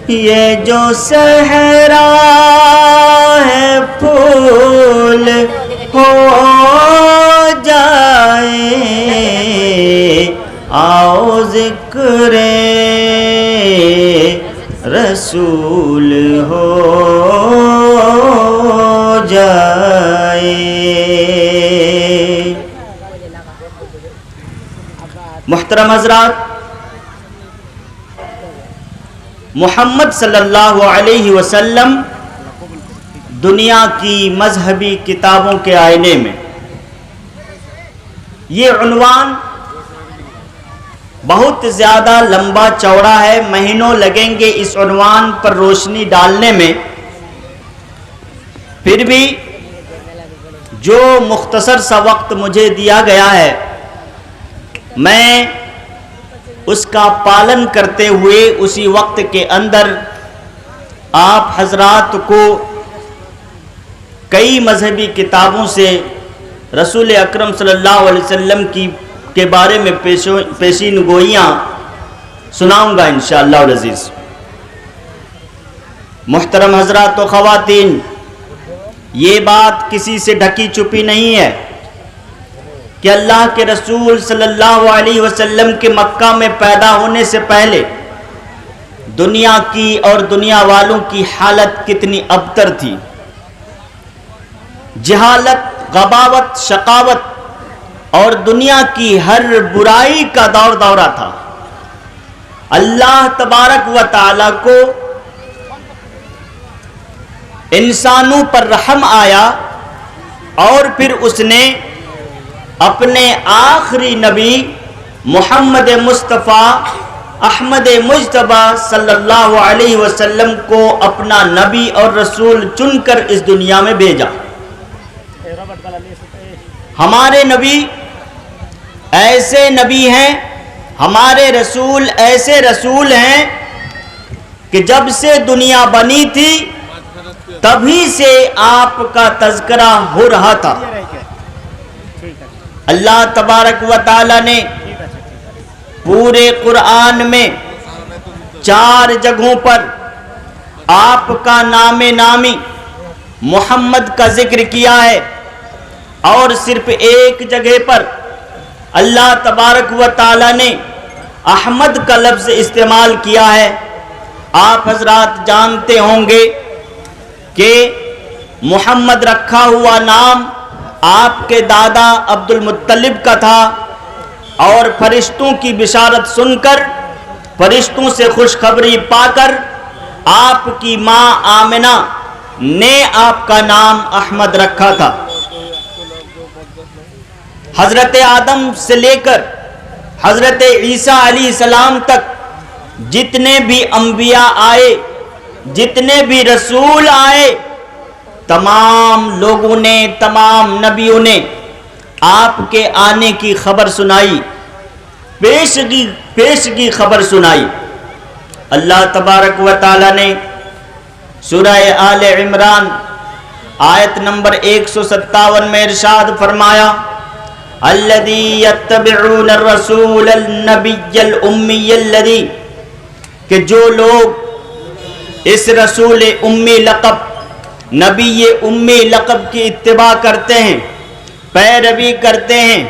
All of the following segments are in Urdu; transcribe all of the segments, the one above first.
یہ جو صحرا ہے پھول ہو جائے، آؤ ذکر رسول ہو جائے۔ محترم حضرات، محمد صلی اللہ علیہ وسلم دنیا کی مذہبی کتابوں کے آئینے میں، یہ عنوان بہت زیادہ لمبا چوڑا ہے، مہینوں لگیں گے اس عنوان پر روشنی ڈالنے میں، پھر بھی جو مختصر سا وقت مجھے دیا گیا ہے میں اس کا پالن کرتے ہوئے اسی وقت کے اندر آپ حضرات کو کئی مذہبی کتابوں سے رسول اکرم صلی اللہ علیہ وسلم کے بارے میں پیشین گوئیاں سناؤں گا انشاءاللہ العزیز۔ محترم حضرات و خواتین، یہ بات کسی سے ڈھکی چھپی نہیں ہے کہ اللہ کے رسول صلی اللہ علیہ وسلم کے مکہ میں پیدا ہونے سے پہلے دنیا کی اور دنیا والوں کی حالت کتنی ابتر تھی۔ جہالت، غباوت، شقاوت اور دنیا کی ہر برائی کا دور دورہ تھا۔ اللہ تبارک و تعالی کو انسانوں پر رحم آیا اور پھر اس نے اپنے آخری نبی محمد مصطفیٰ احمد مجتبی صلی اللہ علیہ وسلم کو اپنا نبی اور رسول چن کر اس دنیا میں بھیجا۔ ہمارے نبی ایسے نبی ہیں، ہمارے رسول ایسے رسول ہیں کہ جب سے دنیا بنی تھی تبھی سے آپ کا تذکرہ ہو رہا تھا۔ اللہ تبارک و تعالی نے پورے قرآن میں 4 جگہوں پر آپ کا نام نامی محمد کا ذکر کیا ہے، اور صرف ایک جگہ پر اللہ تبارک و تعالی نے احمد کا لفظ استعمال کیا ہے۔ آپ حضرات جانتے ہوں گے کہ محمد رکھا ہوا نام آپ کے دادا عبد المطلب کا تھا، اور فرشتوں کی بشارت سن کر، فرشتوں سے خوشخبری پا کر آپ کی ماں آمنہ نے آپ کا نام احمد رکھا تھا۔ حضرت آدم سے لے کر حضرت عیسیٰ علیہ السلام تک جتنے بھی انبیاء آئے، جتنے بھی رسول آئے، تمام لوگوں نے، تمام نبیوں نے آپ کے آنے کی خبر سنائی، پیشگی خبر سنائی۔ اللہ تبارک و تعالی نے سورہ آل عمران آیت نمبر 157 میں ارشاد فرمایا، الذی یتبعون الرسول النبی الامی الذی، کہ جو لوگ اس رسول امی لقب، نبی امی لقب کی اتباع کرتے ہیں، پیروی کرتے ہیں،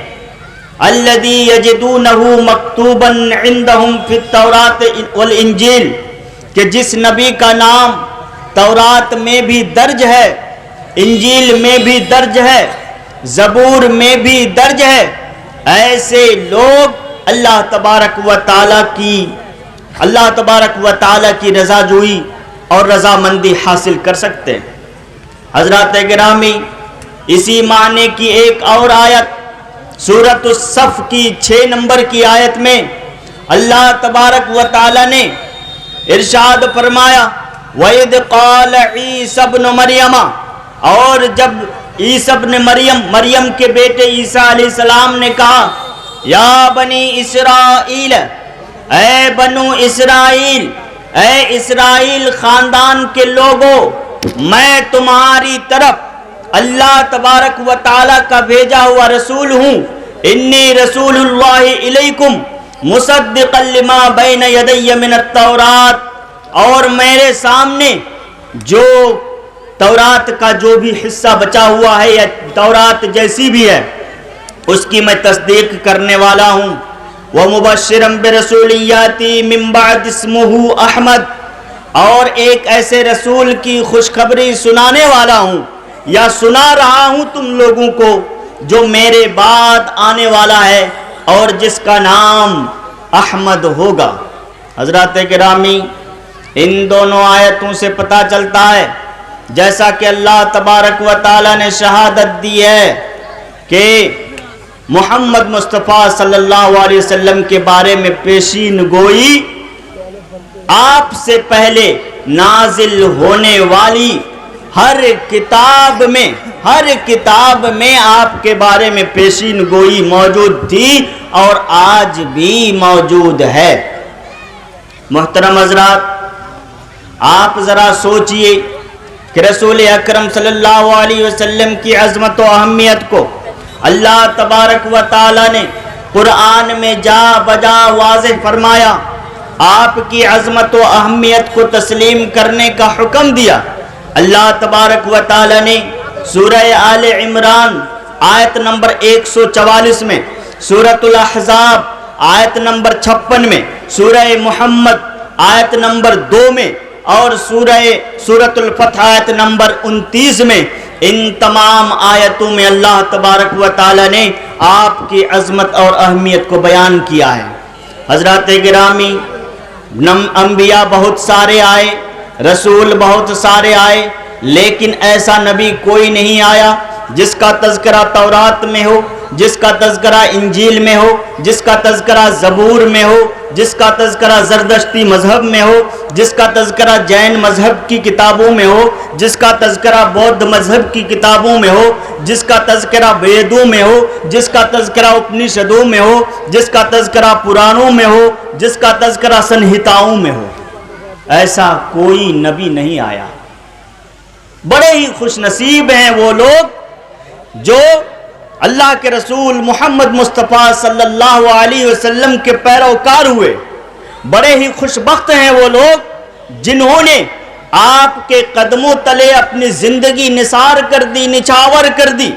الذی یجدونہ مکتوبا عندہم فی التوراۃ والانجیل، کہ جس نبی کا نام تورات میں بھی درج ہے، انجیل میں بھی درج ہے، زبور میں بھی درج ہے، ایسے لوگ اللہ تبارک و تعالی کی رضا جوئی اور رضامندی حاصل کر سکتے ہیں۔ حضرات گرامی، اسی معنی کی ایک اور آیت سورۃ الصف کی 6 نمبر کی آیت میں اللہ تبارک و تعالی نے ارشاد فرمایا، وَإِذْ قَالَ عِيسَى ابْنُ مَرْيَمَ، اور جب عیسیٰ ابن مریم کے بیٹے عیسیٰ علیہ السلام نے کہا، یا بنی اسرائیل، اے بنو اسرائیل، اے اسرائیل خاندان کے لوگوں، میں تمہاری طرف اللہ تبارک و تعالی کا بھیجا ہوا رسول ہوں، انی رسول اللہ الیکم مصدقا لما بین یدی من التورات، اور میرے سامنے جو تورات کا جو بھی حصہ بچا ہوا ہے یا تورات جیسی بھی ہے اس کی میں تصدیق کرنے والا ہوں۔ وَمُبَشِّرًا بِرَسُولٍ يَأْتِي مِن بَعْدِهِ اسْمُهُ أَحْمَدُ، اور ایک ایسے رسول کی خوشخبری سنانے والا ہوں یا سنا رہا ہوں تم لوگوں کو جو میرے بعد آنے والا ہے اور جس کا نام احمد ہوگا۔ حضرات گرامی، ان دونوں آیتوں سے پتہ چلتا ہے جیسا کہ اللہ تبارک و تعالی نے شہادت دی ہے کہ محمد مصطفیٰ صلی اللہ علیہ وسلم کے بارے میں پیشین گوئی آپ سے پہلے نازل ہونے والی ہر کتاب میں آپ کے بارے میں پیشین گوئی موجود تھی اور آج بھی موجود ہے۔ محترم حضرات، آپ ذرا سوچئے کہ رسول اکرم صلی اللہ علیہ وسلم کی عظمت و اہمیت کو اللہ تبارک و تعالی نے قرآن میں جا بجا واضح فرمایا، آپ کی عظمت و اہمیت کو تسلیم کرنے کا حکم دیا۔ اللہ تبارک و تعالی نے سورہ آل عمران آیت نمبر 144 میں، سورۃ الاحزاب آیت نمبر 56 میں، سورہ محمد آیت نمبر 2 میں اور سورۃ الفتح آیت نمبر 29 میں، ان تمام آیتوں میں اللہ تبارک و تعالی نے آپ کی عظمت اور اہمیت کو بیان کیا ہے۔ حضرات گرامی، انبیاء بہت سارے آئے، رسول بہت سارے آئے، لیکن ایسا نبی کوئی نہیں آیا جس کا تذکرہ تورات میں ہو، جس کا تذکرہ انجیل میں ہو، جس کا تذکرہ زبور میں ہو، جس کا تذکرہ زردشتی مذہب میں ہو، جس کا تذکرہ جین مذہب کی کتابوں میں ہو، جس کا تذکرہ بودھ مذہب کی کتابوں میں ہو، جس کا تذکرہ ویدوں میں ہو، جس کا تذکرہ اپنشدوں میں ہو، جس کا تذکرہ پرانوں میں ہو، جس کا تذکرہ سنہتاؤں میں ہو۔ ایسا کوئی نبی نہیں آیا۔ بڑے ہی خوش نصیب ہیں وہ لوگ جو اللہ کے رسول محمد مصطفیٰ صلی اللہ علیہ وسلم کے پیروکار ہوئے۔ بڑے ہی خوش بخت ہیں وہ لوگ جنہوں نے آپ کے قدموں تلے اپنی زندگی نثار کر دی، نچھاور کر دی۔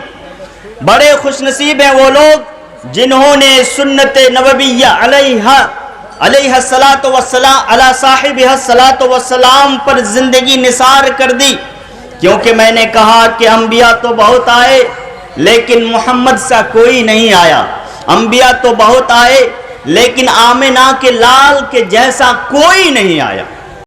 بڑے خوش نصیب ہیں وہ لوگ جنہوں نے سنت نبویہ علیہ الصلاۃ والسلام علی صاحبہ الصلاۃ والسلام پر زندگی نثار کر دی، کیونکہ میں نے کہا کہ انبیاء تو بہت آئے لیکن محمد سا کوئی نہیں آیا۔ انبیاء تو بہت آئے لیکن آمنہ کے لال کے جیسا کوئی نہیں آیا۔